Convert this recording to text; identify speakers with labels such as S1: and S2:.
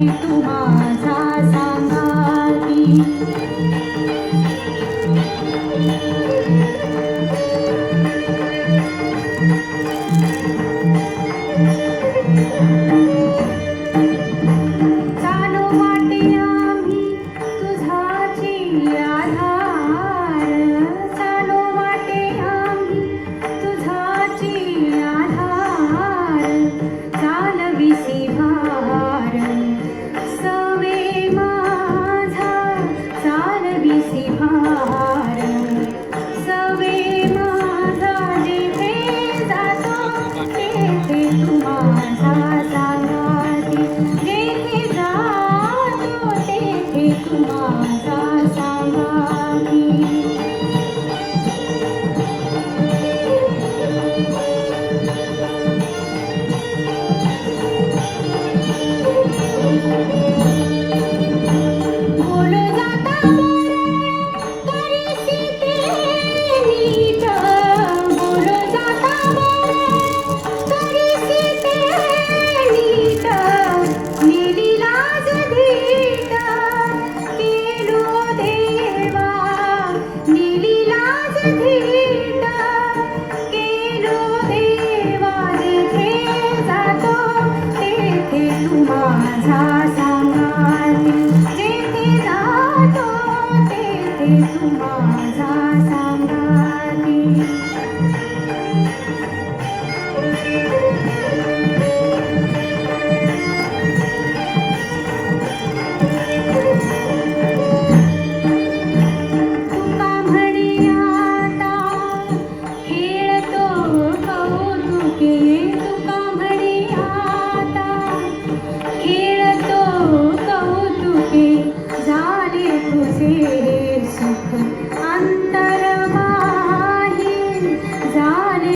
S1: तू माझा सांगाती चालो वाटे आम्ही तुझाची आधार चालो वाटे आम्ही तुझाची आधार चालविसी भार सवे माझा चालविसी भार सवे माझा जेथे जातो तेथे तू माझा सांगाती जेथे जातो तेथे तू माझा सांगाती बोल जाता करीसी ते नीट बोल जाता करीसी ते नीट नेली लाज धीट केलो देवा नेली लाज धीट केलो देवा जेथे जातो तेथे तू माझा सांगाती जेथे जातो तेथे तू माझा सांगाती तुका म्हणे आता खेळतो कौतुके तुका म्हणे आता खेळतो कौतुके झाले तुझे